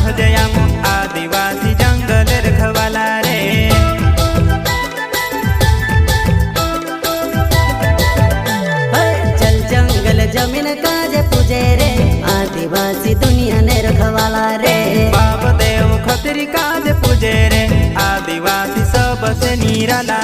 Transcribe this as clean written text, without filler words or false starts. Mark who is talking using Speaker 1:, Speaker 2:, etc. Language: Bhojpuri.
Speaker 1: सहजयामो आदिवासी जंगल रखवाला रे।
Speaker 2: जल जंगल जमीन काजे पूजे रे आदिवासी दुनिया ने रखवाला रे।
Speaker 1: बाप देव खतरी काजे पूजे रे आदिवासी सबसे निराला